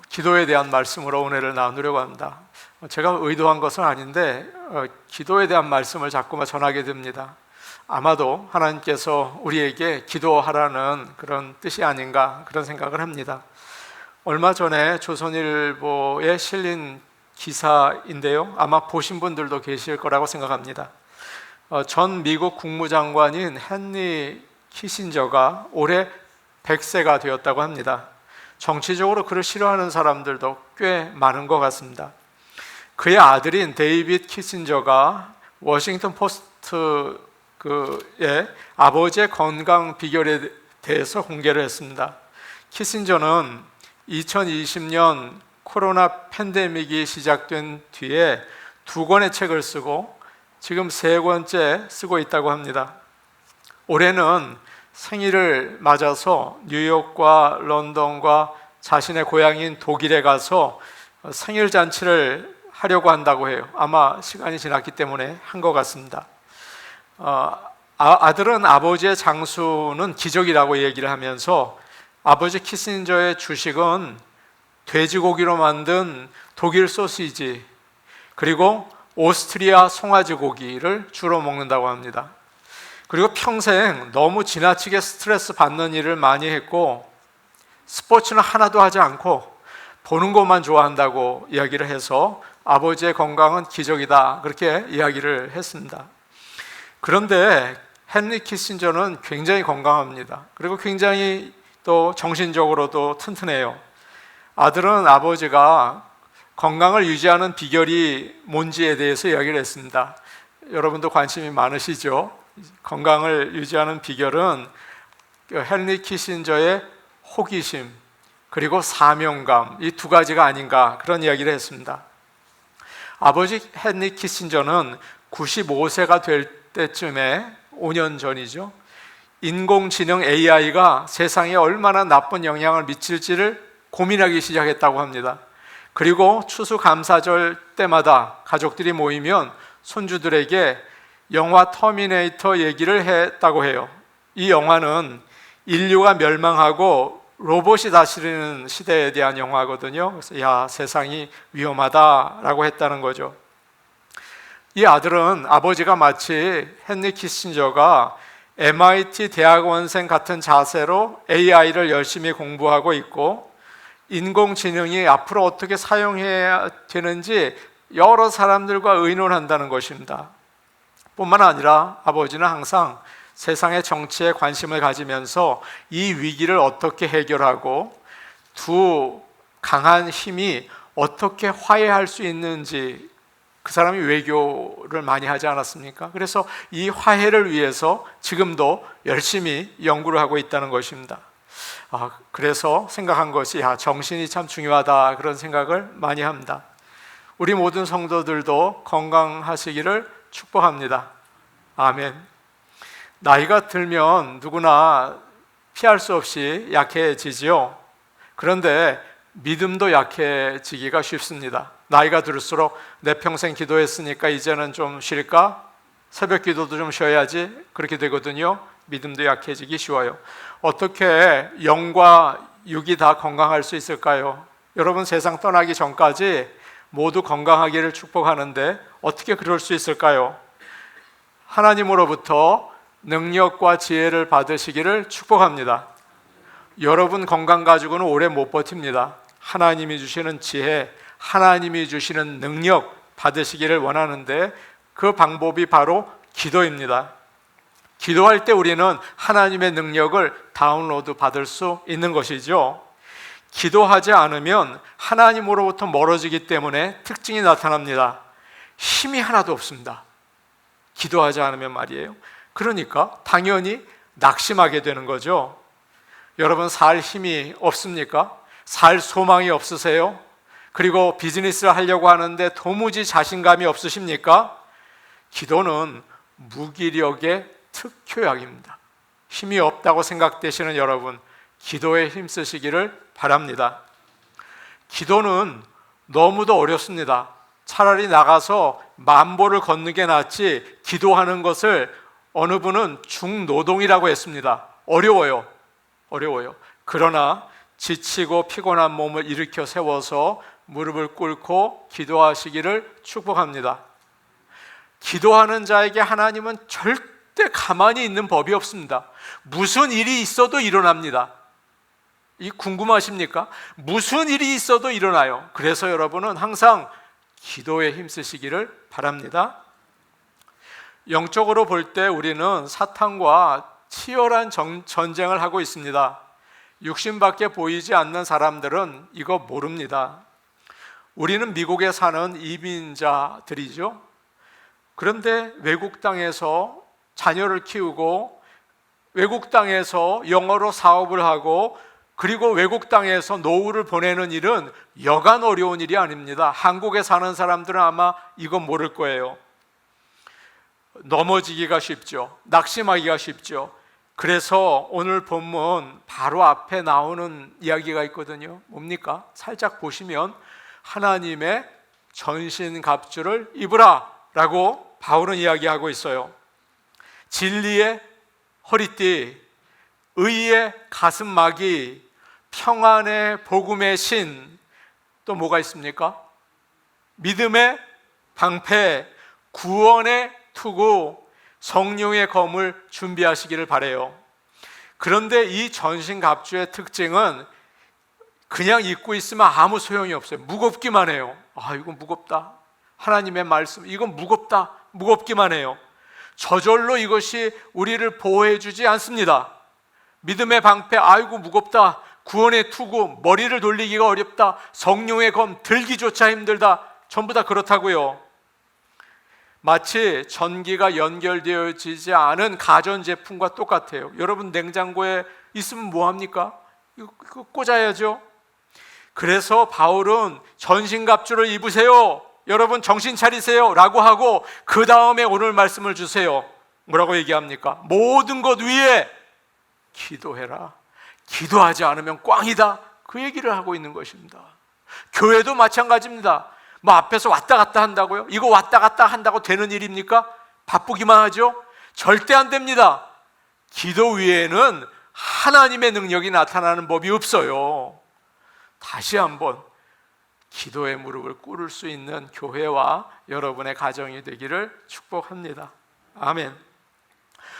기도에 대한 말씀으로 은혜를 나누려고 합니다. 제가 의도한 것은 아닌데 기도에 대한 말씀을 자꾸만 전하게 됩니다. 아마도 하나님께서 우리에게 기도하라는 그런 뜻이 아닌가 그런 생각을 합니다. 얼마 전에 조선일보에 실린 기사인데요, 아마 보신 분들도 계실 거라고 생각합니다. 전 미국 국무장관인 헨리 키신저가 올해 100세가 되었다고 합니다. 정치적으로 그를 싫어하는 사람들도 꽤 많은 것 같습니다. 그의 아들인 데이빗 키신저가 워싱턴 포스트의 아버지의 건강 비결에 대해서 공개를 했습니다. 키신저는 2020년 코로나 팬데믹이 시작된 뒤에 2권의 책을 쓰고 지금 3권째 쓰고 있다고 합니다. 올해는 생일을 맞아서 뉴욕과 런던과 자신의 고향인 독일에 가서 생일 잔치를 하려고 한다고 해요. 아마 시간이 지났기 때문에 한 것 같습니다. 아들은 아버지의 장수는 기적이라고 얘기를 하면서 아버지 키신저의 주식은 돼지고기로 만든 독일 소시지 그리고 오스트리아 송아지 고기를 주로 먹는다고 합니다. 그리고 평생 너무 지나치게 스트레스 받는 일을 많이 했고 스포츠는 하나도 하지 않고 보는 것만 좋아한다고 이야기를 해서 아버지의 건강은 기적이다 그렇게 이야기를 했습니다. 그런데 헨리 키신저는 굉장히 건강합니다. 그리고 굉장히 또 정신적으로도 튼튼해요. 아들은 아버지가 건강을 유지하는 비결이 뭔지에 대해서 이야기를 했습니다. 여러분도 관심이 많으시죠? 건강을 유지하는 비결은 헨리 키신저의 호기심 그리고 사명감, 이 2가지가 아닌가 그런 이야기를 했습니다. 아버지 헨리 키신저는 95세가 될 때쯤에 5년 전이죠, 인공지능 AI가 세상에 얼마나 나쁜 영향을 미칠지를 고민하기 시작했다고 합니다. 그리고 추수감사절 때마다 가족들이 모이면 손주들에게 영화 터미네이터 얘기를 했다고 해요. 이 영화는 인류가 멸망하고 로봇이 다스리는 시대에 대한 영화거든요. 그래서 야, 세상이 위험하다라고 했다는 거죠. 이 아들은 아버지가 마치 헨리 키신저가 MIT 대학원생 같은 자세로 AI를 열심히 공부하고 있고 인공지능이 앞으로 어떻게 사용해야 되는지 여러 사람들과 의논한다는 것입니다. 뿐만 아니라 아버지는 항상 세상의 정치에 관심을 가지면서 이 위기를 어떻게 해결하고 두 강한 힘이 어떻게 화해할 수 있는지, 그 사람이 외교를 많이 하지 않았습니까? 그래서 이 화해를 위해서 지금도 열심히 연구를 하고 있다는 것입니다. 그래서 생각한 것이 정신이 참 중요하다 그런 생각을 많이 합니다. 우리 모든 성도들도 건강하시기를 축복합니다. 아멘. 나이가 들면 누구나 피할 수 없이 약해지지요. 그런데 믿음도 약해지기가 쉽습니다. 나이가 들수록 내 평생 기도했으니까 이제는 좀 쉴까? 새벽 기도도 좀 쉬어야지. 그렇게 되거든요. 믿음도 약해지기 쉬워요. 어떻게 영과 육이 다 건강할 수 있을까요? 여러분, 세상 떠나기 전까지 모두 건강하기를 축복하는데 어떻게 그럴 수 있을까요? 하나님으로부터 능력과 지혜를 받으시기를 축복합니다. 여러분 건강 가지고는 오래 못 버팁니다. 하나님이 주시는 지혜, 하나님이 주시는 능력 받으시기를 원하는데 그 방법이 바로 기도입니다. 기도할 때 우리는 하나님의 능력을 다운로드 받을 수 있는 것이죠. 기도하지 않으면 하나님으로부터 멀어지기 때문에 특징이 나타납니다. 힘이 하나도 없습니다. 기도하지 않으면 말이에요. 그러니까 당연히 낙심하게 되는 거죠. 여러분, 살 힘이 없습니까? 살 소망이 없으세요? 그리고 비즈니스를 하려고 하는데 도무지 자신감이 없으십니까? 기도는 무기력의 특효약입니다. 힘이 없다고 생각되시는 여러분, 기도에 힘쓰시기를 바랍니다. 기도는 너무도 어렵습니다. 차라리 나가서 만보를 걷는 게 낫지 기도하는 것을 어느 분은 중노동이라고 했습니다. 어려워요. 그러나 지치고 피곤한 몸을 일으켜 세워서 무릎을 꿇고 기도하시기를 축복합니다. 기도하는 자에게 하나님은 절대 가만히 있는 법이 없습니다. 무슨 일이 있어도 일어납니다. 이 궁금하십니까? 무슨 일이 있어도 일어나요. 그래서 여러분은 항상 기도에 힘쓰시기를 바랍니다. 영적으로 볼 때 우리는 사탄과 치열한 전쟁을 하고 있습니다. 육신밖에 보이지 않는 사람들은 이거 모릅니다. 우리는 미국에 사는 이민자들이죠. 그런데 외국 땅에서 자녀를 키우고 외국 땅에서 영어로 사업을 하고 그리고 외국 땅에서 노후를 보내는 일은 여간 어려운 일이 아닙니다. 한국에 사는 사람들은 아마 이거 모를 거예요. 넘어지기가 쉽죠. 낙심하기가 쉽죠. 그래서 오늘 본문 바로 앞에 나오는 이야기가 있거든요. 뭡니까? 살짝 보시면 하나님의 전신갑주를 입으라 라고 바울은 이야기하고 있어요. 진리의 허리띠, 의의 가슴막이, 평안의 복음의 신, 또 뭐가 있습니까? 믿음의 방패, 구원의 투구, 성령의 검을 준비하시기를 바라요. 그런데 이 전신갑주의 특징은 그냥 입고 있으면 아무 소용이 없어요. 무겁기만 해요. 아, 이건 무겁다. 하나님의 말씀, 이건 무겁다. 무겁기만 해요. 저절로 이것이 우리를 보호해 주지 않습니다. 믿음의 방패, 아이고 무겁다. 구원의 투구, 머리를 돌리기가 어렵다. 성령의 검, 들기조차 힘들다. 전부 다 그렇다고요. 마치 전기가 연결되어지지 않은 가전제품과 똑같아요. 여러분 냉장고에 있으면 뭐합니까? 이거 꽂아야죠. 그래서 바울은 전신갑주를 입으세요. 여러분 정신 차리세요 라고 하고 그 다음에 오늘 말씀을 주세요. 뭐라고 얘기합니까? 모든 것 위에 기도해라. 기도하지 않으면 꽝이다. 그 얘기를 하고 있는 것입니다. 교회도 마찬가지입니다. 뭐 앞에서 왔다 갔다 한다고요? 이거 왔다 갔다 한다고 되는 일입니까? 바쁘기만 하죠? 절대 안 됩니다. 기도 위에는 하나님의 능력이 나타나는 법이 없어요. 다시 한번 기도의 무릎을 꿇을 수 있는 교회와 여러분의 가정이 되기를 축복합니다. 아멘.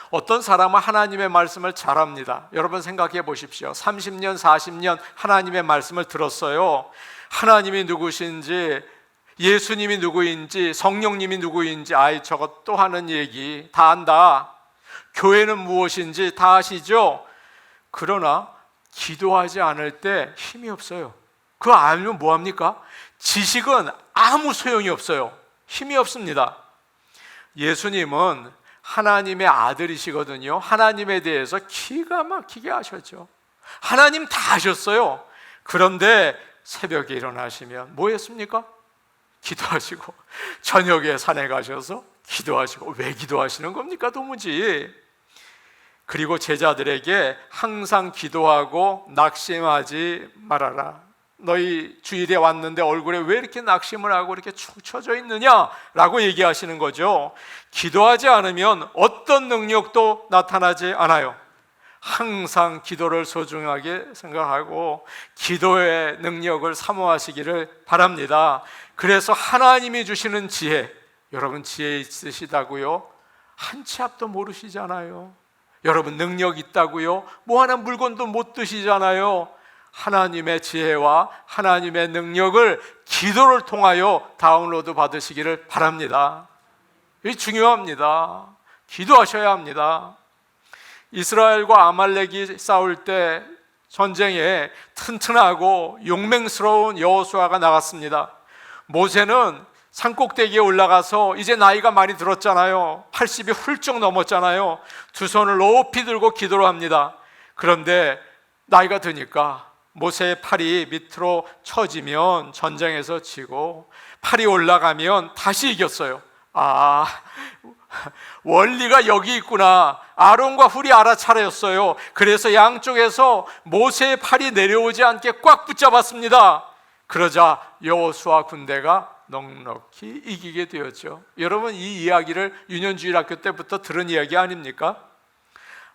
어떤 사람은 하나님의 말씀을 잘합니다. 여러분 생각해 보십시오. 30년, 40년 하나님의 말씀을 들었어요. 하나님이 누구신지, 예수님이 누구인지, 성령님이 누구인지, 아이 저것 또 하는 얘기 다 안다. 교회는 무엇인지 다 아시죠? 그러나 기도하지 않을 때 힘이 없어요. 그거 알면 뭐합니까? 지식은 아무 소용이 없어요. 힘이 없습니다. 예수님은 하나님의 아들이시거든요. 하나님에 대해서 기가 막히게 하셨죠. 하나님 다 하셨어요. 그런데 새벽에 일어나시면 뭐 했습니까? 기도하시고, 저녁에 산에 가셔서 기도하시고. 왜 기도하시는 겁니까 도무지? 그리고 제자들에게 항상 기도하고 낙심하지 말아라. 너희 주일에 왔는데 얼굴에 왜 이렇게 낙심을 하고 이렇게 축 처져 있느냐라고 얘기하시는 거죠. 기도하지 않으면 어떤 능력도 나타나지 않아요. 항상 기도를 소중하게 생각하고 기도의 능력을 사모하시기를 바랍니다. 그래서 하나님이 주시는 지혜, 여러분 지혜 있으시다고요? 한 치 앞도 모르시잖아요. 여러분 능력 있다고요? 뭐 하나 물건도 못 드시잖아요. 하나님의 지혜와 하나님의 능력을 기도를 통하여 다운로드 받으시기를 바랍니다. 이게 중요합니다. 기도하셔야 합니다. 이스라엘과 아말렉이 싸울 때 전쟁에 튼튼하고 용맹스러운 여호수아가 나갔습니다. 모세는 산꼭대기에 올라가서 이제 나이가 많이 들었잖아요. 80이 훌쩍 넘었잖아요. 두 손을 높이 들고 기도를 합니다. 그런데 나이가 드니까 모세의 팔이 밑으로 처지면 전쟁에서 지고 팔이 올라가면 다시 이겼어요. 아, 원리가 여기 있구나. 아론과 훌이 알아차렸어요. 그래서 양쪽에서 모세의 팔이 내려오지 않게 꽉 붙잡았습니다. 그러자 여호수아 군대가 넉넉히 이기게 되었죠. 여러분 이 이야기를 유년주일학교 때부터 들은 이야기 아닙니까?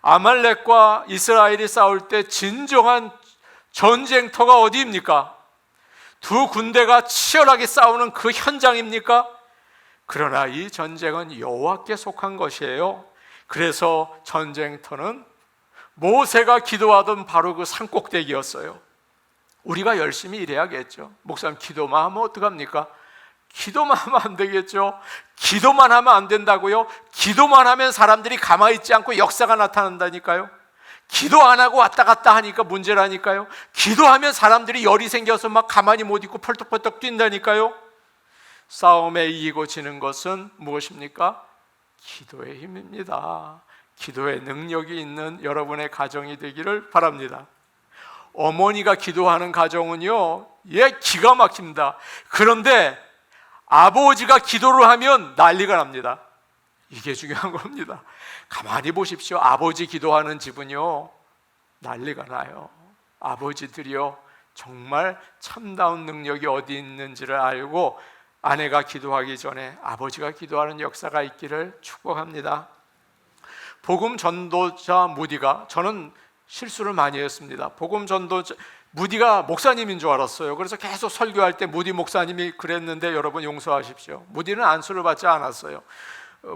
아말렉과 이스라엘이 싸울 때 진정한 전쟁터가 어디입니까? 두 군대가 치열하게 싸우는 그 현장입니까? 그러나 이 전쟁은 여호와께 속한 것이에요. 그래서 전쟁터는 모세가 기도하던 바로 그 산꼭대기였어요. 우리가 열심히 일해야겠죠. 목사님, 기도만 하면 어떡합니까? 기도만 하면 안 되겠죠. 기도만 하면 안 된다고요? 기도만 하면 사람들이 가만히 있지 않고 역사가 나타난다니까요. 기도 안 하고 왔다 갔다 하니까 문제라니까요. 기도하면 사람들이 열이 생겨서 막 가만히 못 있고 펄떡펄떡 뛴다니까요. 싸움에 이기고 지는 것은 무엇입니까? 기도의 힘입니다. 기도의 능력이 있는 여러분의 가정이 되기를 바랍니다. 어머니가 기도하는 가정은요, 기가 막힙니다. 그런데 아버지가 기도를 하면 난리가 납니다. 이게 중요한 겁니다. 가만히 보십시오. 아버지 기도하는 집은요, 난리가 나요. 아버지들이요, 정말 참다운 능력이 어디 있는지를 알고 아내가 기도하기 전에 아버지가 기도하는 역사가 있기를 축복합니다. 복음 전도자 무디가, 저는 실수를 많이 했습니다. 복음 전도자 무디가 목사님인 줄 알았어요. 그래서 계속 설교할 때 무디 목사님이 그랬는데 여러분 용서하십시오. 무디는 안수를 받지 않았어요.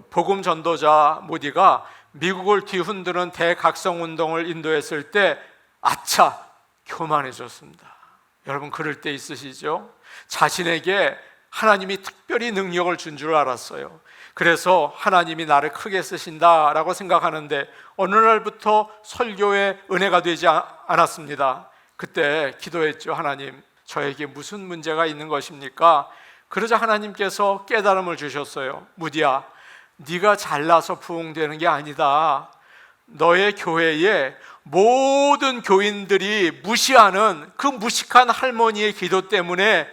복음 전도자 무디가 미국을 뒤흔드는 대각성운동을 인도했을 때 아차, 교만해졌습니다. 여러분 그럴 때 있으시죠? 자신에게 하나님이 특별히 능력을 준 줄 알았어요. 그래서 하나님이 나를 크게 쓰신다라고 생각하는데 어느 날부터 설교에 은혜가 되지 않았습니다. 그때 기도했죠. 하나님, 저에게 무슨 문제가 있는 것입니까? 그러자 하나님께서 깨달음을 주셨어요. 무디야, 네가 잘나서 부흥되는 게 아니다. 너의 교회에 모든 교인들이 무시하는 그 무식한 할머니의 기도 때문에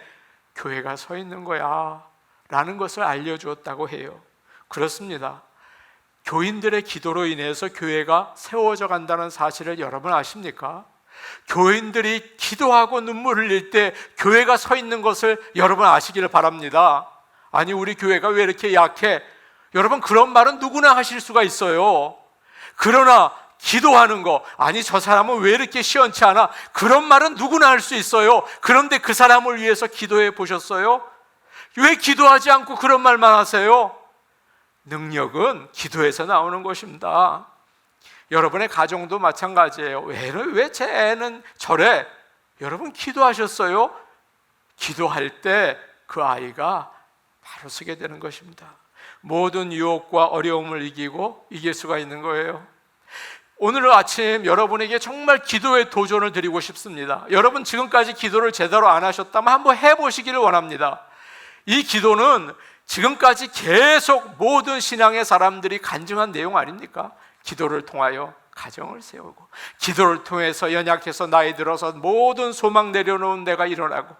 교회가 서 있는 거야 라는 것을 알려주었다고 해요. 그렇습니다. 교인들의 기도로 인해서 교회가 세워져 간다는 사실을 여러분 아십니까? 교인들이 기도하고 눈물을 흘릴 때 교회가 서 있는 것을 여러분 아시기를 바랍니다. 아니, 우리 교회가 왜 이렇게 약해? 여러분, 그런 말은 누구나 하실 수가 있어요. 그러나 기도하는 거, 아니 저 사람은 왜 이렇게 시원치 않아? 그런 말은 누구나 할 수 있어요. 그런데 그 사람을 위해서 기도해 보셨어요? 왜 기도하지 않고 그런 말만 하세요? 능력은 기도에서 나오는 것입니다. 여러분의 가정도 마찬가지예요. 왜 제 애는 저래? 여러분 기도하셨어요? 기도할 때 그 아이가 바로 서게 되는 것입니다. 모든 유혹과 어려움을 이길 수가 있는 거예요. 오늘 아침 여러분에게 정말 기도의 도전을 드리고 싶습니다. 여러분 지금까지 기도를 제대로 안 하셨다면 한번 해보시기를 원합니다. 이 기도는 지금까지 계속 모든 신앙의 사람들이 간증한 내용 아닙니까? 기도를 통하여 가정을 세우고, 기도를 통해서 연약해서 나이 들어서 모든 소망 내려놓은 내가 일어나고,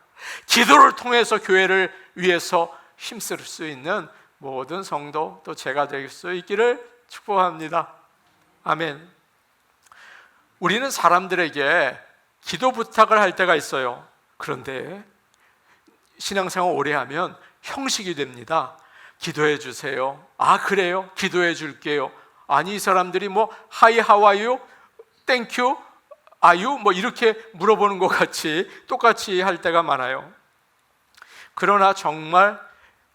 기도를 통해서 교회를 위해서 힘쓸 수 있는 모든 성도, 또 제가 될 수 있기를 축복합니다. 아멘. 우리는 사람들에게 기도 부탁을 할 때가 있어요. 그런데 신앙생활 오래 하면 형식이 됩니다. 기도해 주세요. 아, 그래요? 기도해 줄게요. 아니, 이 사람들이 뭐 Hi, how are you? Thank you? Are you? 뭐 이렇게 물어보는 것 같이 똑같이 할 때가 많아요. 그러나 정말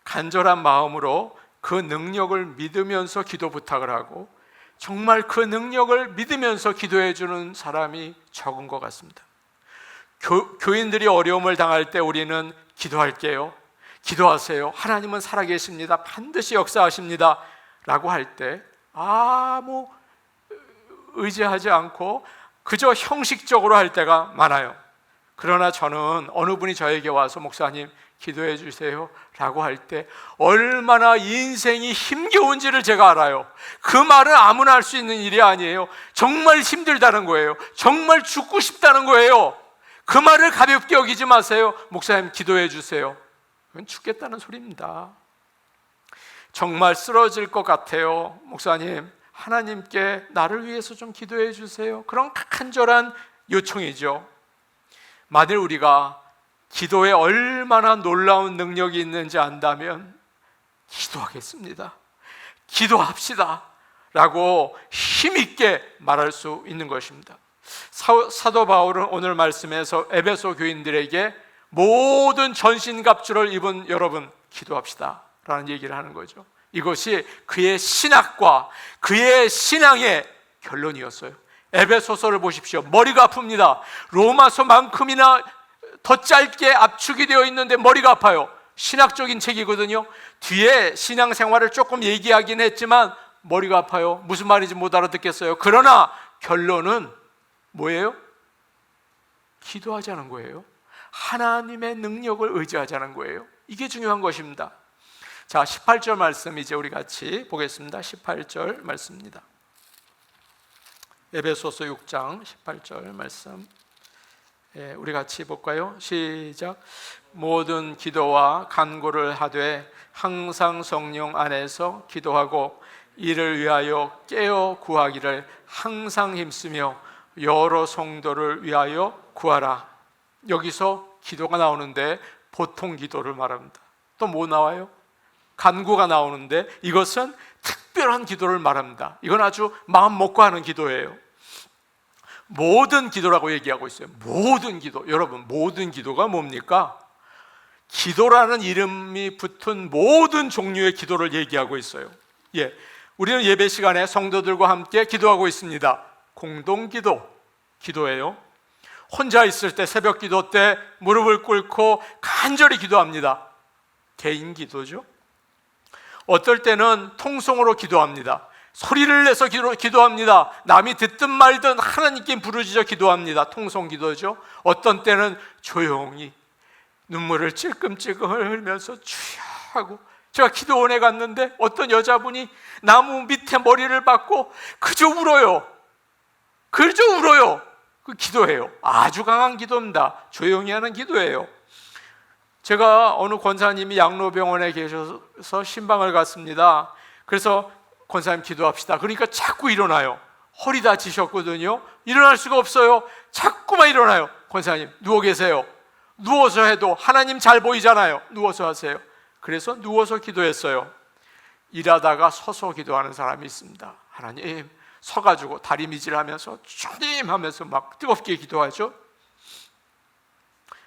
간절한 마음으로 그 능력을 믿으면서 기도 부탁을 하고 정말 그 능력을 믿으면서 기도해 주는 사람이 적은 것 같습니다. 교인들이 어려움을 당할 때 우리는 기도할게요. 기도하세요. 하나님은 살아계십니다. 반드시 역사하십니다. 라고 할 때 의지하지 않고 그저 형식적으로 할 때가 많아요. 그러나 저는 어느 분이 저에게 와서 목사님 기도해 주세요 라고 할 때 얼마나 인생이 힘겨운지를 제가 알아요. 그 말은 아무나 할 수 있는 일이 아니에요. 정말 힘들다는 거예요. 정말 죽고 싶다는 거예요. 그 말을 가볍게 여기지 마세요. 목사님 기도해 주세요. 그건 죽겠다는 소리입니다. 정말 쓰러질 것 같아요. 목사님 하나님께 나를 위해서 좀 기도해 주세요. 그런 간절한 요청이죠. 만일 우리가 기도에 얼마나 놀라운 능력이 있는지 안다면 기도하겠습니다. 기도합시다 라고 힘있게 말할 수 있는 것입니다. 사도 바울은 오늘 말씀에서 에베소 교인들에게 모든 전신갑주를 입은 여러분 기도합시다 라는 얘기를 하는 거죠. 이것이 그의 신학과 그의 신앙의 결론이었어요. 에베소서를 보십시오. 머리가 아픕니다. 로마서만큼이나 더 짧게 압축이 되어 있는데 머리가 아파요. 신학적인 책이거든요. 뒤에 신앙생활을 조금 얘기하긴 했지만 머리가 아파요. 무슨 말인지 못 알아듣겠어요. 그러나 결론은 뭐예요? 기도하자는 거예요. 하나님의 능력을 의지하자는 거예요. 이게 중요한 것입니다. 자, 18절 말씀 이제 우리 같이 보겠습니다. 18절 말씀입니다. 에베소서 6장 18절 말씀, 우리 같이 볼까요? 시작. 모든 기도와 간구를 하되 항상 성령 안에서 기도하고 이를 위하여 깨어 구하기를 항상 힘쓰며 여러 성도를 위하여 구하라. 여기서 기도가 나오는데 보통 기도를 말합니다. 또 뭐 나와요? 간구가 나오는데 이것은 특별한 기도를 말합니다. 이건 아주 마음 먹고 하는 기도예요. 모든 기도라고 얘기하고 있어요. 모든 기도. 여러분, 모든 기도가 뭡니까? 기도라는 이름이 붙은 모든 종류의 기도를 얘기하고 있어요. 우리는 예배 시간에 성도들과 함께 기도하고 있습니다. 공동기도, 기도예요. 혼자 있을 때, 새벽 기도 때 무릎을 꿇고 간절히 기도합니다. 개인 기도죠. 어떨 때는 통성으로 기도합니다. 소리를 내서 기도합니다. 남이 듣든 말든 하나님께 부르짖어 기도합니다. 통성 기도죠. 어떤 때는 조용히 눈물을 찔끔찔끔 흘리면서 주여 하고, 제가 기도원에 갔는데 어떤 여자분이 나무 밑에 머리를 박고 그저 울어요. 그 기도예요. 아주 강한 기도입니다. 조용히 하는 기도예요. 제가 어느 권사님이 양로병원에 계셔서 신방을 갔습니다. 그래서 권사님 기도합시다. 그러니까 자꾸 일어나요. 허리 다치셨거든요. 일어날 수가 없어요. 자꾸만 일어나요. 권사님 누워 계세요. 누워서 해도 하나님 잘 보이잖아요. 누워서 하세요. 그래서 누워서 기도했어요. 일하다가 서서 기도하는 사람이 있습니다. 하나님, 서가지고 다리 미질하면서 주님 하면서 막 뜨겁게 기도하죠.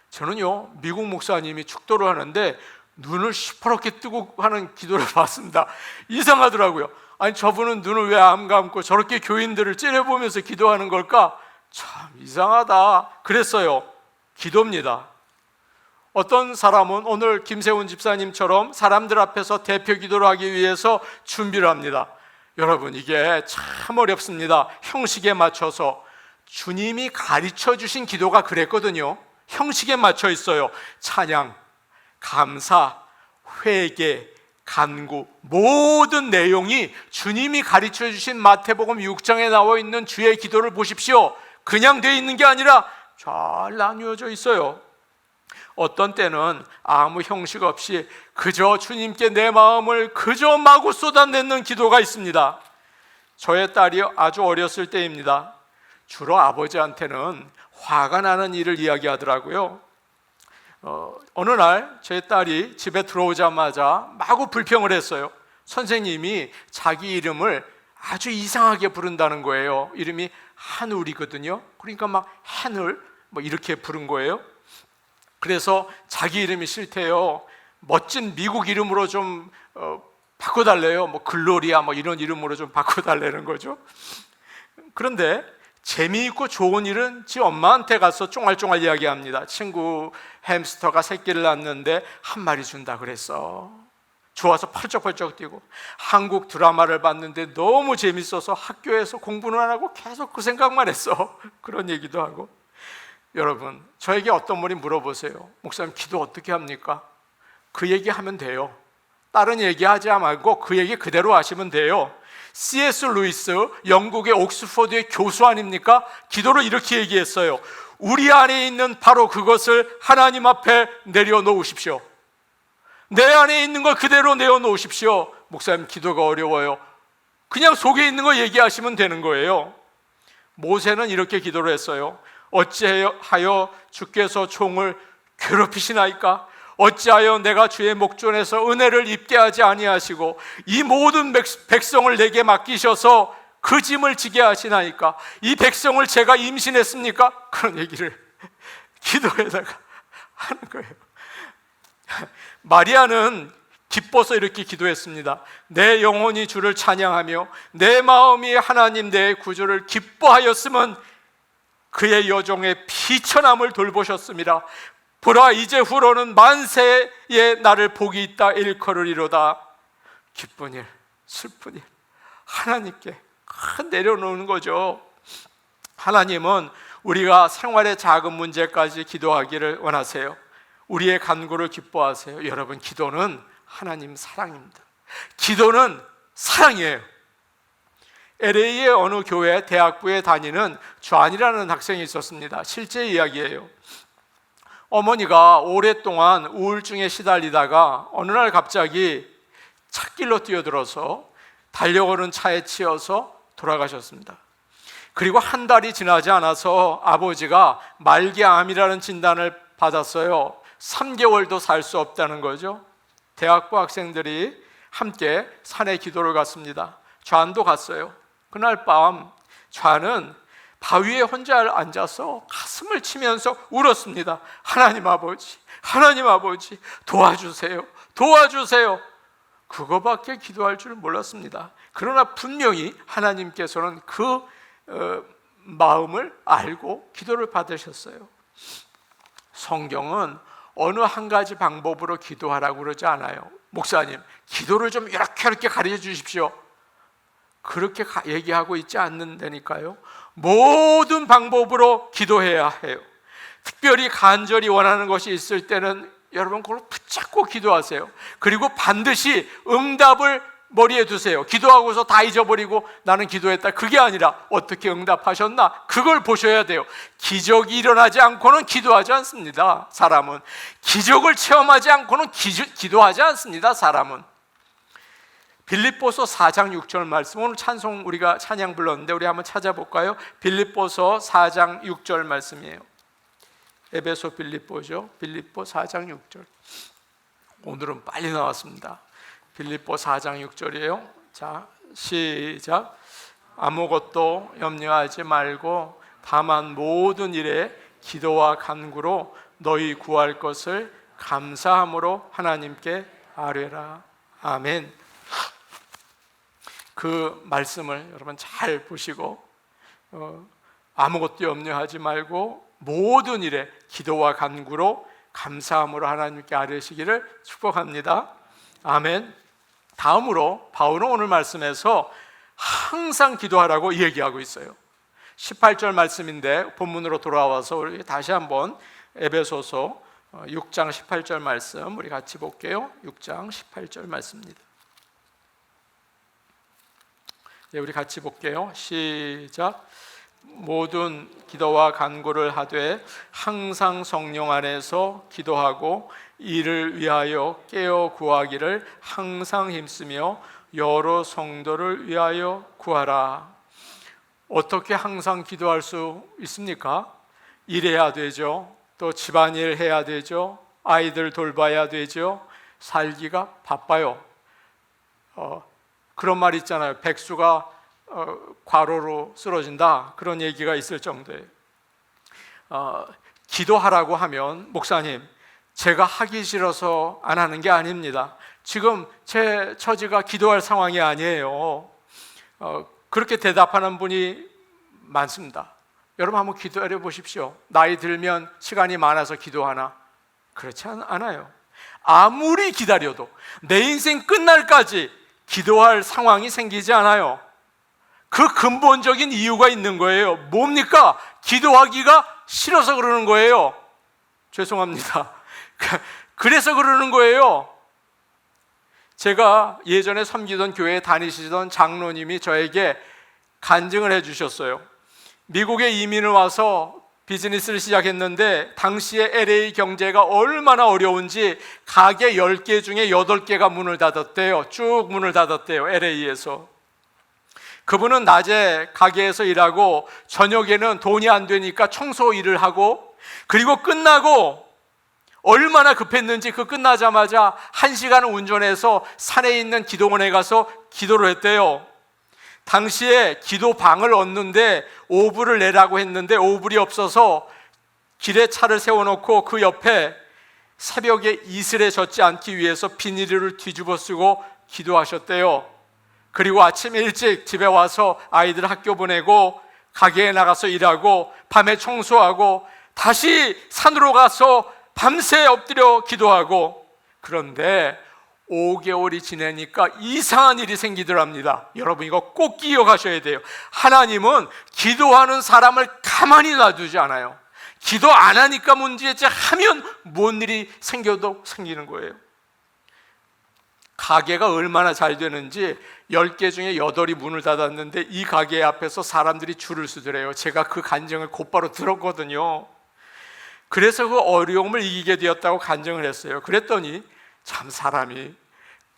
저는요, 미국 목사님이 축도를 하는데 눈을 시퍼렇게 뜨고 하는 기도를 봤습니다. 이상하더라고요. 아니, 저분은 눈을 왜 안 감고 저렇게 교인들을 째려보면서 기도하는 걸까? 참 이상하다 그랬어요. 기도입니다. 어떤 사람은 오늘 김세훈 집사님처럼 사람들 앞에서 대표 기도를 하기 위해서 준비를 합니다. 여러분, 이게 참 어렵습니다. 형식에 맞춰서. 주님이 가르쳐 주신 기도가 그랬거든요. 형식에 맞춰 있어요. 찬양, 감사, 회개, 간구, 모든 내용이 주님이 가르쳐 주신 마태복음 6장에 나와 있는 주의 기도를 보십시오. 그냥 돼 있는 게 아니라 잘 나뉘어져 있어요. 어떤 때는 아무 형식 없이 그저 주님께 내 마음을 그저 마구 쏟아내는 기도가 있습니다. 저의 딸이 아주 어렸을 때입니다. 주로 아버지한테는 화가 나는 일을 이야기하더라고요. 어느 날 제 딸이 집에 들어오자마자 마구 불평을 했어요. 선생님이 자기 이름을 아주 이상하게 부른다는 거예요. 이름이 한울이거든요. 그러니까 막 한울 뭐 이렇게 부른 거예요. 그래서 자기 이름이 싫대요. 멋진 미국 이름으로 좀 바꿔달래요. 뭐 글로리아 뭐 이런 이름으로 좀 바꿔달라는 거죠. 그런데 재미있고 좋은 일은 지 엄마한테 가서 쫑알쫑알 이야기합니다. 친구 햄스터가 새끼를 낳았는데 한 마리 준다 그랬어. 좋아서 펄쩍펄쩍 뛰고, 한국 드라마를 봤는데 너무 재밌어서 학교에서 공부는 안 하고 계속 그 생각만 했어. 그런 얘기도 하고. 여러분, 저에게 어떤 분이 물어보세요. 목사님, 기도 어떻게 합니까? 그 얘기 하면 돼요. 다른 얘기 하지 말고 그 얘기 그대로 하시면 돼요. C.S. 루이스, 영국의 옥스퍼드의 교수 아닙니까? 기도를 이렇게 얘기했어요. 우리 안에 있는 바로 그것을 하나님 앞에 내려놓으십시오. 내 안에 있는 걸 그대로 내어놓으십시오. 목사님, 기도가 어려워요. 그냥 속에 있는 거 얘기하시면 되는 거예요. 모세는 이렇게 기도를 했어요. 어찌하여 주께서 종을 괴롭히시나이까? 어찌하여 내가 주의 목전에서 은혜를 입게 하지 아니하시고 이 모든 백성을 내게 맡기셔서 그 짐을 지게 하시나이까? 이 백성을 제가 임신했습니까? 그런 얘기를 기도에다가 하는 거예요. 마리아는 기뻐서 이렇게 기도했습니다. 내 영혼이 주를 찬양하며 내 마음이 하나님 내 구주를 기뻐하였으면 그의 여종의 비천함을 돌보셨습니다. 보라, 이제 후로는 만세에 나를 복이 있다 일컬으리로다. 기쁜 일, 슬픈 일, 하나님께 내려놓는 거죠. 하나님은 우리가 생활의 작은 문제까지 기도하기를 원하세요. 우리의 간구를 기뻐하세요. 여러분, 기도는 하나님 사랑입니다. 기도는 사랑이에요. LA의 어느 교회 대학부에 다니는 좌안이라는 학생이 있었습니다. 실제 이야기예요. 어머니가 오랫동안 우울증에 시달리다가 어느 날 갑자기 찻길로 뛰어들어서 달려오는 차에 치여서 돌아가셨습니다. 그리고 한 달이 지나지 않아서 아버지가 말기암이라는 진단을 받았어요. 3개월도 살 수 없다는 거죠. 대학부 학생들이 함께 산에 기도를 갔습니다. 좌안도 갔어요. 그날 밤 좌안은 바위에 혼자 앉아서 가슴을 치면서 울었습니다. 하나님 아버지, 하나님 아버지, 도와주세요, 도와주세요. 그거밖에 기도할 줄 몰랐습니다. 그러나 분명히 하나님께서는 그 마음을 알고 기도를 받으셨어요. 성경은 어느 한 가지 방법으로 기도하라고 그러지 않아요. 목사님, 기도를 좀 이렇게 가르쳐 주십시오. 그렇게 얘기하고 있지 않는다니까요. 모든 방법으로 기도해야 해요. 특별히 간절히 원하는 것이 있을 때는 여러분 그걸 붙잡고 기도하세요. 그리고 반드시 응답을 머리에 두세요. 기도하고서 다 잊어버리고 나는 기도했다, 그게 아니라 어떻게 응답하셨나 그걸 보셔야 돼요. 기적이 일어나지 않고는 기도하지 않습니다. 사람은 기적을 체험하지 않고는 기도하지 않습니다. 사람은. 빌립보서 4장 6절 말씀, 오늘 찬송 우리가 찬양 불렀는데 우리 한번 찾아볼까요? 빌립보서 4장 6절 말씀이에요. 에베소 빌립보죠. 빌립보 4장 6절. 오늘은 빨리 나왔습니다. 빌립보 4장 6절이에요. 자, 시작. 아무것도 염려하지 말고 다만 모든 일에 기도와 간구로 너희 구할 것을 감사함으로 하나님께 아뢰라. 아멘. 그 말씀을 여러분 잘 보시고 아무것도 염려하지 말고 모든 일에 기도와 간구로 감사함으로 하나님께 아뢰시기를 축복합니다. 아멘. 다음으로 바울은 오늘 말씀에서 항상 기도하라고 얘기하고 있어요. 18절 말씀인데 본문으로 돌아와서 우리 다시 한번 에베소서 6장 18절 말씀 우리 같이 볼게요. 6장 18절 말씀입니다. 네, 우리 같이 볼게요. 시작. 모든 기도와 간구를 하되 항상 성령 안에서 기도하고 이를 위하여 깨어 구하기를 항상 힘쓰며 여러 성도를 위하여 구하라. 어떻게 항상 기도할 수 있습니까? 일해야 되죠. 또 집안일 해야 되죠. 아이들 돌봐야 되죠. 살기가 바빠요. 그런 말 있잖아요. 백수가 과로로 쓰러진다, 그런 얘기가 있을 정도예요. 기도하라고 하면 목사님, 제가 하기 싫어서 안 하는 게 아닙니다. 지금 제 처지가 기도할 상황이 아니에요. 그렇게 대답하는 분이 많습니다. 여러분 한번 기도해 보십시오. 나이 들면 시간이 많아서 기도하나? 그렇지 않아요. 아무리 기다려도 내 인생 끝날까지 기도할 상황이 생기지 않아요. 그 근본적인 이유가 있는 거예요. 뭡니까? 기도하기가 싫어서 그러는 거예요. 죄송합니다. 그래서 그러는 거예요. 제가 예전에 섬기던 교회에 다니시던 장로님이 저에게 간증을 해주셨어요. 미국에 이민을 와서 비즈니스를 시작했는데 당시에 LA 경제가 얼마나 어려운지 가게 10개 중에 8개가 문을 닫았대요. 쭉 문을 닫았대요. LA에서. 그분은 낮에 가게에서 일하고 저녁에는 돈이 안 되니까 청소 일을 하고, 그리고 끝나고 얼마나 급했는지 그 끝나자마자 1시간을 운전해서 산에 있는 기도원에 가서 기도를 했대요. 당시에 기도방을 얻는데 오불을 내라고 했는데 오불이 없어서 길에 차를 세워놓고 그 옆에 새벽에 이슬에 젖지 않기 위해서 비닐을 뒤집어 쓰고 기도하셨대요. 그리고 아침 일찍 집에 와서 아이들 학교 보내고 가게에 나가서 일하고 밤에 청소하고 다시 산으로 가서 밤새 엎드려 기도하고, 그런데 5개월이 지나니까 이상한 일이 생기더랍니다. 여러분 이거 꼭 기억하셔야 돼요. 하나님은 기도하는 사람을 가만히 놔두지 않아요. 기도 안 하니까 문제지, 하면 뭔 일이 생겨도 생기는 거예요. 가게가 얼마나 잘 되는지 10개 중에 8이 문을 닫았는데 이 가게 앞에서 사람들이 줄을 서더래요. 제가 그 간증을 곧바로 들었거든요. 그래서 그 어려움을 이기게 되었다고 간증을 했어요. 그랬더니 참 사람이,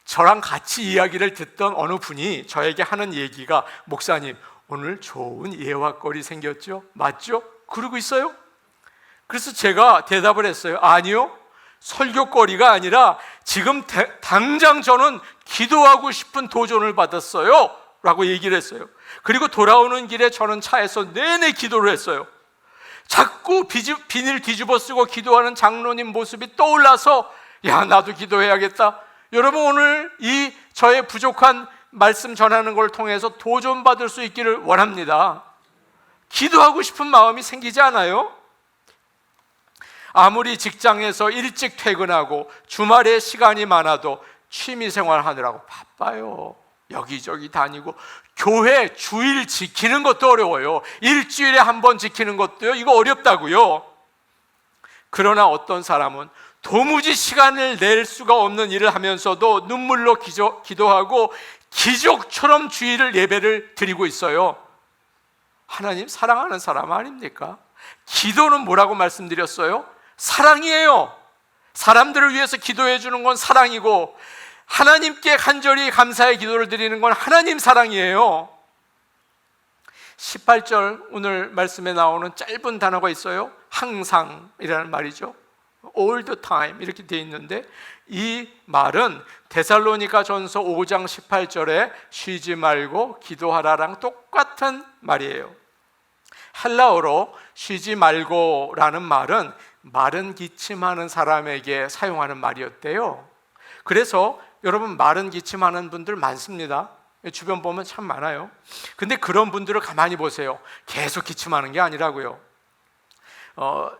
저랑 같이 이야기를 듣던 어느 분이 저에게 하는 얘기가, 목사님 오늘 좋은 예화거리 생겼죠? 맞죠? 그러고 있어요. 그래서 제가 대답을 했어요. 아니요, 설교거리가 아니라 지금 당장 저는 기도하고 싶은 도전을 받았어요 라고 얘기를 했어요. 그리고 돌아오는 길에 저는 차에서 내내 기도를 했어요. 자꾸 비닐 뒤집어 쓰고 기도하는 장로님 모습이 떠올라서 야, 나도 기도해야겠다. 여러분 오늘 이 저의 부족한 말씀 전하는 걸 통해서 도전받을 수 있기를 원합니다. 기도하고 싶은 마음이 생기지 않아요? 아무리 직장에서 일찍 퇴근하고 주말에 시간이 많아도 취미생활 하느라고 바빠요. 여기저기 다니고 교회 주일 지키는 것도 어려워요. 일주일에 한 번 지키는 것도요, 이거 어렵다고요. 그러나 어떤 사람은 도무지 시간을 낼 수가 없는 일을 하면서도 눈물로 기도하고 기적처럼 주일을 예배를 드리고 있어요. 하나님 사랑하는 사람 아닙니까? 기도는 뭐라고 말씀드렸어요? 사랑이에요. 사람들을 위해서 기도해 주는 건 사랑이고, 하나님께 간절히 감사의 기도를 드리는 건 하나님 사랑이에요. 18절 오늘 말씀에 나오는 짧은 단어가 있어요. 항상이라는 말이죠. all the time 이렇게 되어 있는데, 이 말은 데살로니가 전서 5장 18절에 쉬지 말고 기도하라랑 똑같은 말이에요. 헬라어로 쉬지 말고라는 말은 마른 기침하는 사람에게 사용하는 말이었대요. 그래서 여러분 마른 기침하는 분들 많습니다. 주변 보면 참 많아요. 근데 그런 분들을 가만히 보세요. 계속 기침하는 게 아니라고요.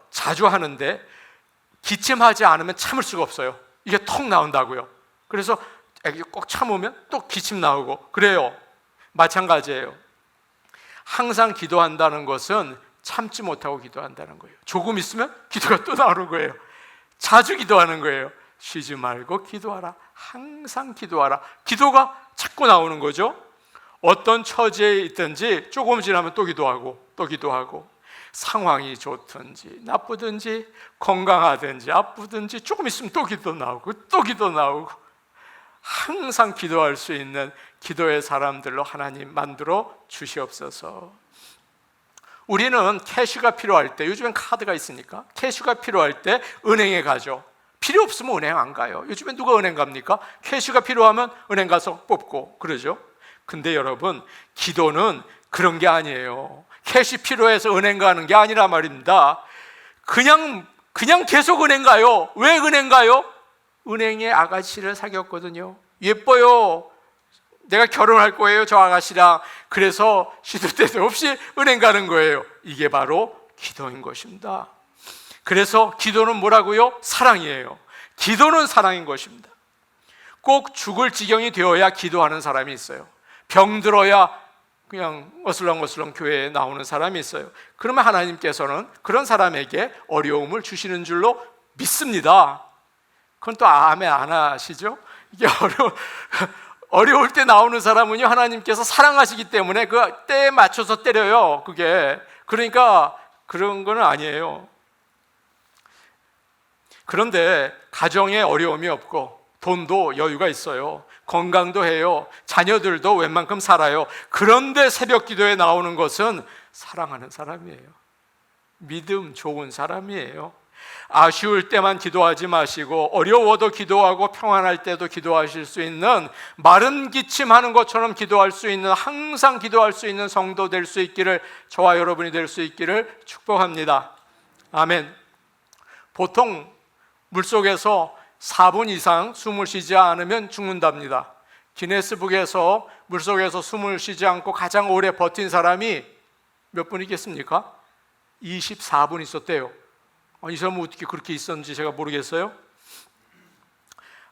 자주 하는데 기침하지 않으면 참을 수가 없어요. 이게 턱 나온다고요. 그래서 꼭 참으면 또 기침 나오고 그래요. 마찬가지예요. 항상 기도한다는 것은 참지 못하고 기도한다는 거예요. 조금 있으면 기도가 또 나오는 거예요. 자주 기도하는 거예요. 쉬지 말고 기도하라. 항상 기도하라. 기도가 자꾸 나오는 거죠. 어떤 처지에 있든지 조금 지나면 또 기도하고 또 기도하고, 상황이 좋든지 나쁘든지 건강하든지 아프든지 조금 있으면 또 기도 나오고 또 기도 나오고, 항상 기도할 수 있는 기도의 사람들로 하나님 만들어 주시옵소서. 우리는 캐시가 필요할 때, 요즘엔 카드가 있으니까 캐시가 필요할 때 은행에 가죠. 필요 없으면 은행 안 가요. 요즘엔 누가 은행 갑니까? 캐시가 필요하면 은행 가서 뽑고 그러죠. 근데 여러분, 기도는 그런 게 아니에요. 캐시 필요해서 은행 가는 게 아니라 말입니다. 그냥 계속 은행 가요. 왜 은행 가요? 은행에 아가씨를 사귀었거든요. 예뻐요. 내가 결혼할 거예요, 저 아가씨랑. 그래서 시도 때도 없이 은행 가는 거예요. 이게 바로 기도인 것입니다. 그래서 기도는 뭐라고요? 사랑이에요. 기도는 사랑인 것입니다. 꼭 죽을 지경이 되어야 기도하는 사람이 있어요. 병들어야 그냥 어슬렁어슬렁 교회에 나오는 사람이 있어요. 그러면 하나님께서는 그런 사람에게 어려움을 주시는 줄로 믿습니다. 그건 또 아멘 안 하시죠? 이게 어려울 때 나오는 사람은요, 하나님께서 사랑하시기 때문에 그 때에 맞춰서 때려요. 그게 그러니까 그런 건 아니에요. 그런데 가정에 어려움이 없고 돈도 여유가 있어요. 건강도 해요. 자녀들도 웬만큼 살아요. 그런데 새벽 기도에 나오는 것은 사랑하는 사람이에요. 믿음 좋은 사람이에요. 아쉬울 때만 기도하지 마시고 어려워도 기도하고 평안할 때도 기도하실 수 있는, 마른 기침하는 것처럼 기도할 수 있는, 항상 기도할 수 있는 성도 될 수 있기를, 저와 여러분이 될 수 있기를 축복합니다. 아멘. 보통 물속에서 4분 이상 숨을 쉬지 않으면 죽는답니다. 기네스북에서 물속에서 숨을 쉬지 않고 가장 오래 버틴 사람이 몇 분이겠습니까? 24분 있었대요. 이 사람은 어떻게 그렇게 있었는지 제가 모르겠어요.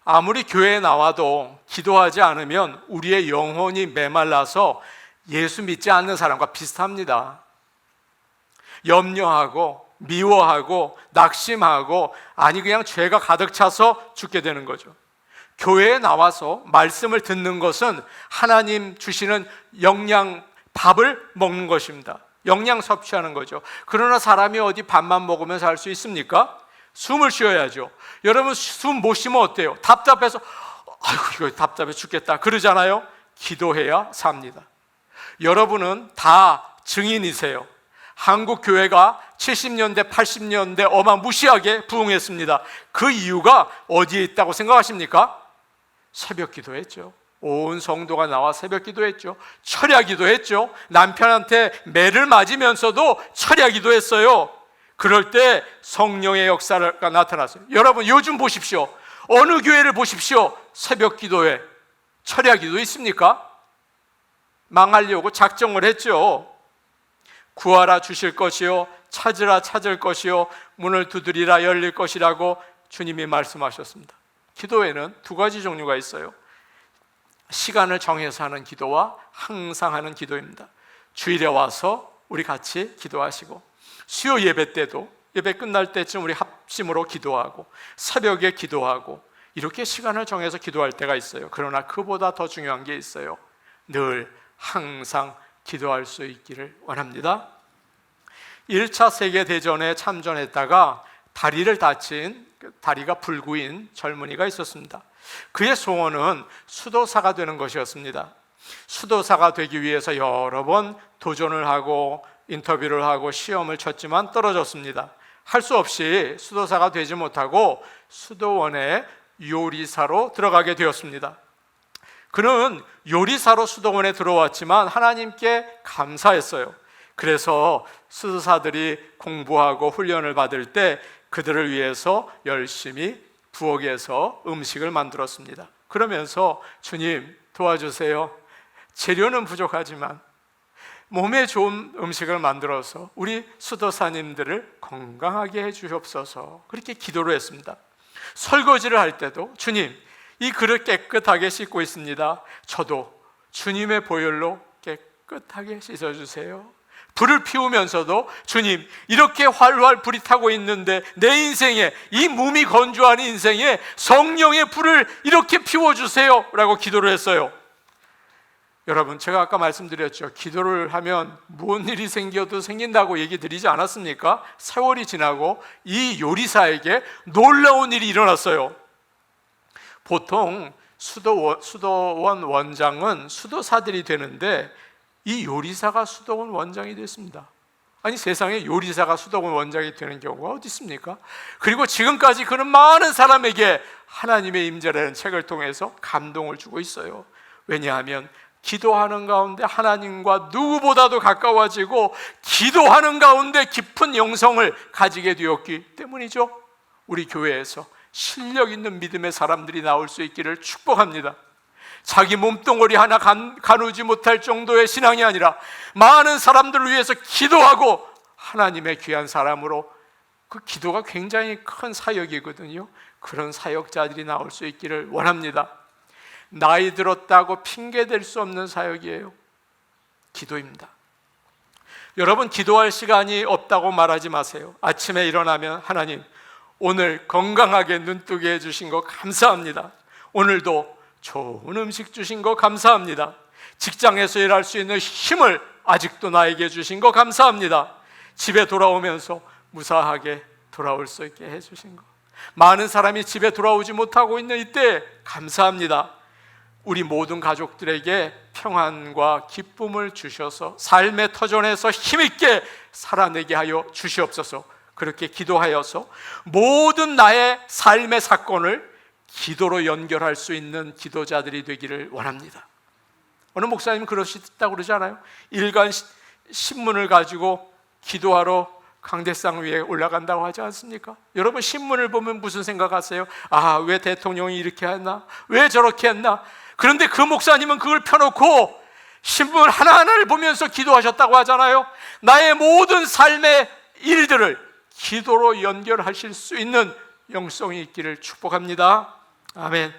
아무리 교회에 나와도 기도하지 않으면 우리의 영혼이 메말라서 예수 믿지 않는 사람과 비슷합니다. 염려하고 미워하고 낙심하고, 아니 그냥 죄가 가득 차서 죽게 되는 거죠. 교회에 나와서 말씀을 듣는 것은 하나님 주시는 영양 밥을 먹는 것입니다. 영양 섭취하는 거죠. 그러나 사람이 어디 밥만 먹으면 살 수 있습니까? 숨을 쉬어야죠. 여러분 숨 못 쉬면 어때요? 답답해서 아이고 이거 답답해 죽겠다 그러잖아요. 기도해야 삽니다. 여러분은 다 증인이세요. 한국 교회가 70년대 80년대 어마무시하게 부흥했습니다. 그 이유가 어디에 있다고 생각하십니까? 새벽 기도했죠. 온 성도가 나와 새벽 기도했죠. 철야 기도했죠. 남편한테 매를 맞으면서도 철야 기도했어요. 그럴 때 성령의 역사가 나타났어요. 여러분 요즘 보십시오. 어느 교회를 보십시오. 새벽 기도회, 철야 기도 있습니까? 망하려고 작정을 했죠. 구하라 주실 것이요, 찾으라 찾을 것이요, 문을 두드리라 열릴 것이라고 주님이 말씀하셨습니다. 기도에는 두 가지 종류가 있어요. 시간을 정해서 하는 기도와 항상 하는 기도입니다. 주일에 와서 우리 같이 기도하시고, 수요 예배 때도 예배 끝날 때쯤 우리 합심으로 기도하고, 새벽에 기도하고, 이렇게 시간을 정해서 기도할 때가 있어요. 그러나 그보다 더 중요한 게 있어요. 늘 항상 기도할 수 있기를 원합니다. 1차 세계대전에 참전했다가 다리를 다친, 다리가 불구인 젊은이가 있었습니다. 그의 소원은 수도사가 되는 것이었습니다. 수도사가 되기 위해서 여러 번 도전을 하고 인터뷰를 하고 시험을 쳤지만 떨어졌습니다. 할 수 없이 수도사가 되지 못하고 수도원에 요리사로 들어가게 되었습니다. 그는 요리사로 수도원에 들어왔지만 하나님께 감사했어요. 그래서 수도사들이 공부하고 훈련을 받을 때 그들을 위해서 열심히 부엌에서 음식을 만들었습니다. 그러면서 주님 도와주세요. 재료는 부족하지만 몸에 좋은 음식을 만들어서 우리 수도사님들을 건강하게 해주옵소서, 그렇게 기도를 했습니다. 설거지를 할 때도 주님 이 그릇 깨끗하게 씻고 있습니다. 저도 주님의 보혈로 깨끗하게 씻어주세요. 불을 피우면서도 주님 이렇게 활활 불이 타고 있는데 내 인생에, 이 몸이 건조한 인생에 성령의 불을 이렇게 피워주세요 라고 기도를 했어요. 여러분 제가 아까 말씀드렸죠. 기도를 하면 무슨 일이 생겨도 생긴다고 얘기 드리지 않았습니까? 세월이 지나고 이 요리사에게 놀라운 일이 일어났어요. 보통 수도원 원장은 수도사들이 되는데 이 요리사가 수도원 원장이 됐습니다. 아니 세상에 요리사가 수도원 원장이 되는 경우가 어디 있습니까? 그리고 지금까지 그는 많은 사람에게 하나님의 임재라는 책을 통해서 감동을 주고 있어요. 왜냐하면 기도하는 가운데 하나님과 누구보다도 가까워지고 기도하는 가운데 깊은 영성을 가지게 되었기 때문이죠. 우리 교회에서 실력 있는 믿음의 사람들이 나올 수 있기를 축복합니다. 자기 몸뚱어리 하나 가누지 못할 정도의 신앙이 아니라 많은 사람들을 위해서 기도하고 하나님의 귀한 사람으로, 그 기도가 굉장히 큰 사역이거든요. 그런 사역자들이 나올 수 있기를 원합니다. 나이 들었다고 핑계댈 수 없는 사역이에요. 기도입니다. 여러분 기도할 시간이 없다고 말하지 마세요. 아침에 일어나면 하나님 오늘 건강하게 눈뜨게 해주신 거 감사합니다. 오늘도 좋은 음식 주신 거 감사합니다. 직장에서 일할 수 있는 힘을 아직도 나에게 주신 거 감사합니다. 집에 돌아오면서 무사하게 돌아올 수 있게 해주신 거, 많은 사람이 집에 돌아오지 못하고 있는 이때 감사합니다. 우리 모든 가족들에게 평안과 기쁨을 주셔서 삶의 터전에서 힘있게 살아내게 하여 주시옵소서. 그렇게 기도하여서 모든 나의 삶의 사건을 기도로 연결할 수 있는 기도자들이 되기를 원합니다. 어느 목사님은 그러시다고 그러지 않아요? 일간 신문을 가지고 기도하러 강대상 위에 올라간다고 하지 않습니까? 여러분, 신문을 보면 무슨 생각하세요? 아, 왜 대통령이 이렇게 했나? 왜 저렇게 했나? 그런데 그 목사님은 그걸 펴놓고 신문 하나하나를 보면서 기도하셨다고 하잖아요. 나의 모든 삶의 일들을 기도로 연결하실 수 있는 영성이 있기를 축복합니다. 아멘.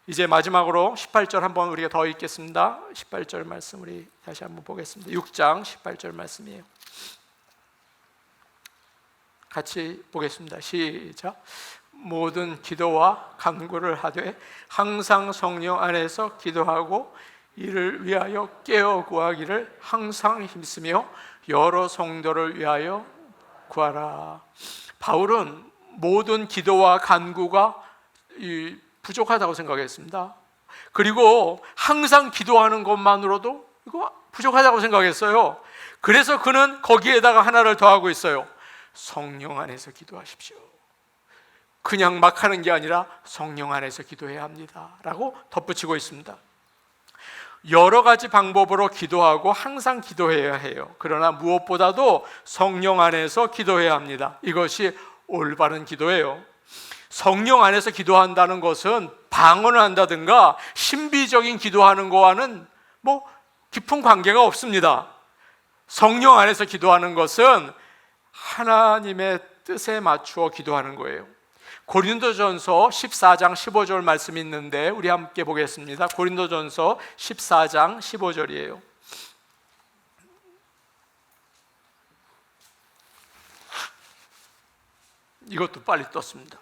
이제 마지막으로 18절 한번 우리가 더 읽겠습니다. 18절 말씀 우리 다시 한번 보겠습니다. 6장 18절 말씀이에요. 같이 보겠습니다. 시작. 모든 기도와 간구를 하되 항상 성령 안에서 기도하고 이를 위하여 깨어 구하기를 항상 힘쓰며 여러 성도를 위하여 구하라. 바울은 모든 기도와 간구가 부족하다고 생각했습니다. 그리고 항상 기도하는 것만으로도 이거 부족하다고 생각했어요. 그래서 그는 거기에다가 하나를 더하고 있어요. 성령 안에서 기도하십시오. 그냥 막 하는 게 아니라 성령 안에서 기도해야 합니다 라고 덧붙이고 있습니다. 여러 가지 방법으로 기도하고 항상 기도해야 해요. 그러나 무엇보다도 성령 안에서 기도해야 합니다. 이것이 올바른 기도예요. 성령 안에서 기도한다는 것은 방언을 한다든가 신비적인 기도하는 거와는 깊은 관계가 없습니다. 성령 안에서 기도하는 것은 하나님의 뜻에 맞추어 기도하는 거예요. 고린도전서 14장 15절 말씀이 있는데 우리 함께 보겠습니다. 고린도전서 14장 15절이에요. 이것도 빨리 떴습니다.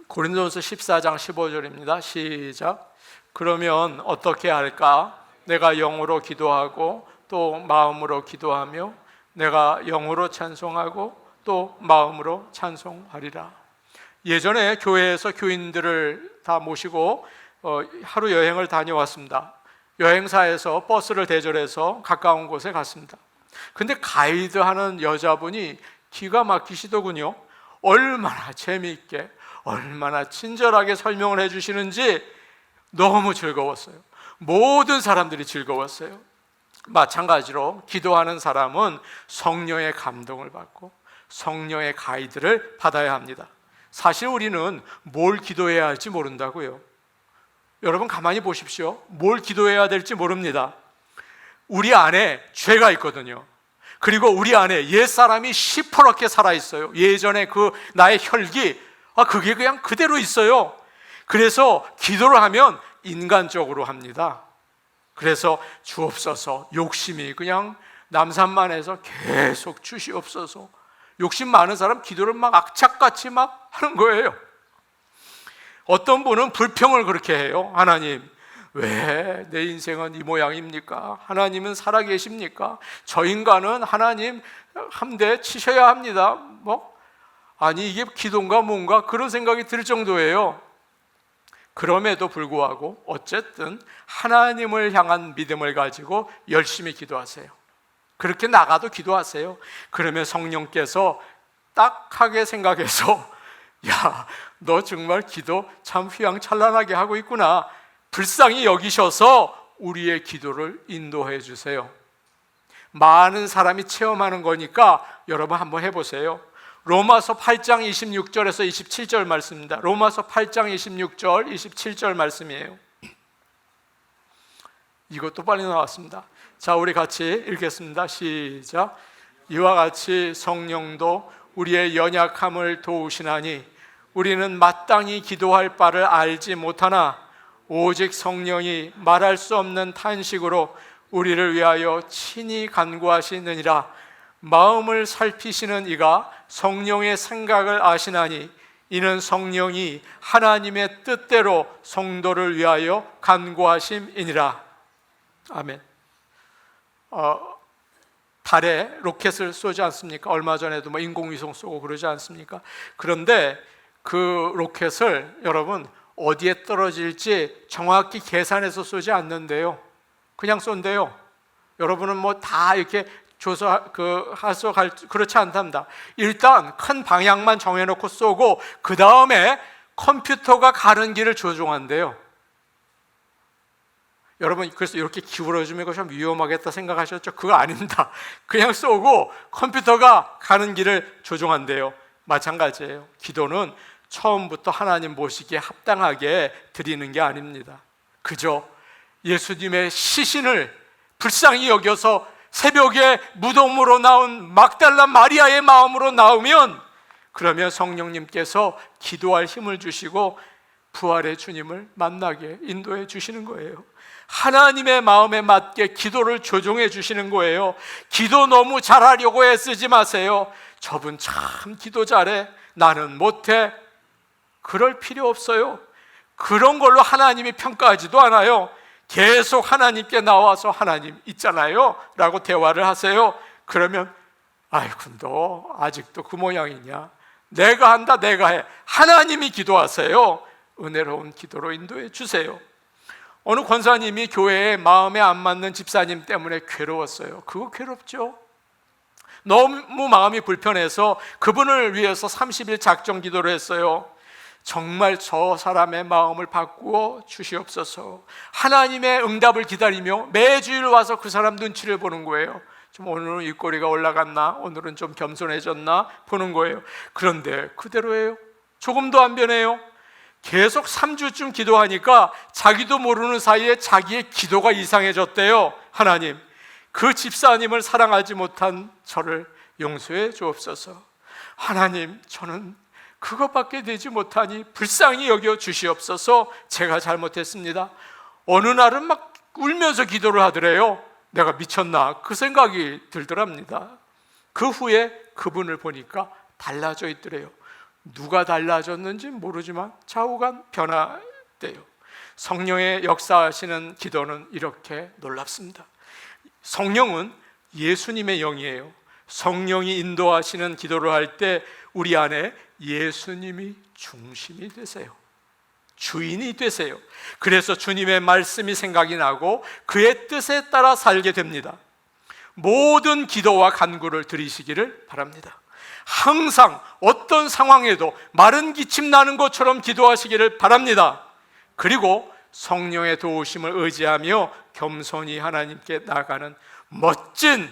고린도전서 14장 15절입니다. 시작. 그러면 어떻게 할까? 내가 영으로 기도하고 또 마음으로 기도하며 내가 영으로 찬송하고 또 마음으로 찬송하리라. 예전에 교회에서 교인들을 다 모시고 하루 여행을 다녀왔습니다. 여행사에서 버스를 대절해서 가까운 곳에 갔습니다. 근데 가이드하는 여자분이 기가 막히시더군요. 얼마나 재미있게 얼마나 친절하게 설명을 해주시는지 너무 즐거웠어요. 모든 사람들이 즐거웠어요. 마찬가지로 기도하는 사람은 성령의 감동을 받고 성령의 가이드를 받아야 합니다. 사실 우리는 뭘 기도해야 할지 모른다고요. 여러분 가만히 보십시오. 뭘 기도해야 될지 모릅니다. 우리 안에 죄가 있거든요. 그리고 우리 안에 옛사람이 시퍼렇게 살아있어요. 예전에 그 나의 혈기, 그게 그냥 그대로 있어요. 그래서 기도를 하면 인간적으로 합니다. 그래서 주옵소서, 욕심이 그냥 남산만해서 계속 주시옵소서. 욕심 많은 사람 기도를 막 악착같이 막 하는 거예요. 어떤 분은 불평을 그렇게 해요. 하나님, 왜 내 인생은 이 모양입니까? 하나님은 살아계십니까? 저 인간은 하나님 한 대 치셔야 합니다. 아니 이게 기도인가 뭔가 그런 생각이 들 정도예요. 그럼에도 불구하고 어쨌든 하나님을 향한 믿음을 가지고 열심히 기도하세요. 그렇게 나가도 기도하세요. 그러면 성령께서 딱하게 생각해서 야, 너 정말 기도 참 휘황찬란하게 하고 있구나, 불쌍히 여기셔서 우리의 기도를 인도해 주세요. 많은 사람이 체험하는 거니까 여러분 한번 해보세요. 로마서 8장 26절에서 27절 말씀입니다. 로마서 8장 26절 27절 말씀이에요. 이것도 빨리 나왔습니다. 자, 우리 같이 읽겠습니다. 시작. 이와 같이 성령도 우리의 연약함을 도우시나니 우리는 마땅히 기도할 바를 알지 못하나 오직 성령이 말할 수 없는 탄식으로 우리를 위하여 친히 간구하시느니라. 마음을 살피시는 이가 성령의 생각을 아시나니 이는 성령이 하나님의 뜻대로 성도를 위하여 간구하심이니라. 아멘. 달에 로켓을 쏘지 않습니까? 얼마 전에도 인공위성 쏘고 그러지 않습니까? 그런데 그 로켓을 여러분 어디에 떨어질지 정확히 계산해서 쏘지 않는데요, 그냥 쏜대요. 여러분은 다 이렇게 그렇지 않답니다. 일단 큰 방향만 정해놓고 쏘고 그 다음에 컴퓨터가 가는 길을 조종한대요. 여러분, 그래서 이렇게 기울어지면 이거 좀 위험하겠다 생각하셨죠? 그거 아닙니다. 그냥 쏘고 컴퓨터가 가는 길을 조종한대요. 마찬가지예요. 기도는 처음부터 하나님 모시기에 합당하게 드리는 게 아닙니다. 그저 예수님의 시신을 불쌍히 여겨서 새벽에 무덤으로 나온 막달라 마리아의 마음으로 나오면, 그러면 성령님께서 기도할 힘을 주시고 부활의 주님을 만나게 인도해 주시는 거예요. 하나님의 마음에 맞게 기도를 조종해 주시는 거예요. 기도 너무 잘하려고 애쓰지 마세요. 저분 참 기도 잘해, 나는 못해. 그럴 필요 없어요. 그런 걸로 하나님이 평가하지도 않아요. 계속 하나님께 나와서 하나님 있잖아요 라고 대화를 하세요. 그러면 아이고 너 아직도 그 모양이냐, 내가 한다, 내가 해. 하나님이 기도하세요. 은혜로운 기도로 인도해 주세요. 어느 권사님이 교회에 마음에 안 맞는 집사님 때문에 괴로웠어요. 그거 괴롭죠. 너무 마음이 불편해서 그분을 위해서 30일 작정 기도를 했어요. 정말 저 사람의 마음을 바꾸어 주시옵소서. 하나님의 응답을 기다리며 매주일 와서 그 사람 눈치를 보는 거예요. 좀 오늘은 입꼬리가 올라갔나, 오늘은 좀 겸손해졌나 보는 거예요. 그런데 그대로예요. 조금도 안 변해요. 계속 3주쯤 기도하니까 자기도 모르는 사이에 자기의 기도가 이상해졌대요. 하나님, 그 집사님을 사랑하지 못한 저를 용서해 주옵소서. 하나님, 저는 그것밖에 되지 못하니 불쌍히 여겨 주시옵소서. 제가 잘못했습니다. 어느 날은 막 울면서 기도를 하더래요. 내가 미쳤나, 그 생각이 들더랍니다. 그 후에 그분을 보니까 달라져 있더래요. 누가 달라졌는지 모르지만 좌우간 변화돼요. 성령의 역사하시는 기도는 이렇게 놀랍습니다. 성령은 예수님의 영이에요. 성령이 인도하시는 기도를 할 때 우리 안에 예수님이 중심이 되세요. 주인이 되세요. 그래서 주님의 말씀이 생각이 나고 그의 뜻에 따라 살게 됩니다. 모든 기도와 간구를 드리시기를 바랍니다. 항상 어떤 상황에도 마른 기침 나는 것처럼 기도하시기를 바랍니다. 그리고 성령의 도우심을 의지하며 겸손히 하나님께 나아가는 멋진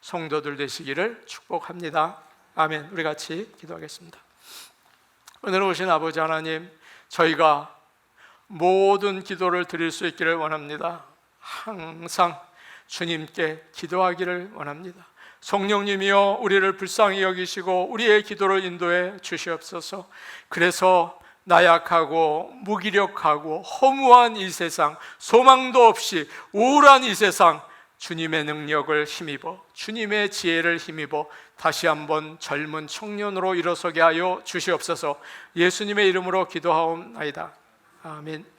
성도들 되시기를 축복합니다. 아멘. 우리 같이 기도하겠습니다. 은혜로우신 아버지 하나님, 저희가 모든 기도를 드릴 수 있기를 원합니다. 항상 주님께 기도하기를 원합니다. 성령님이여 우리를 불쌍히 여기시고 우리의 기도를 인도해 주시옵소서. 그래서 나약하고 무기력하고 허무한 이 세상, 소망도 없이 우울한 이 세상, 주님의 능력을 힘입어, 주님의 지혜를 힘입어 다시 한번 젊은 청년으로 일어서게 하여 주시옵소서. 예수님의 이름으로 기도하옵나이다. 아멘.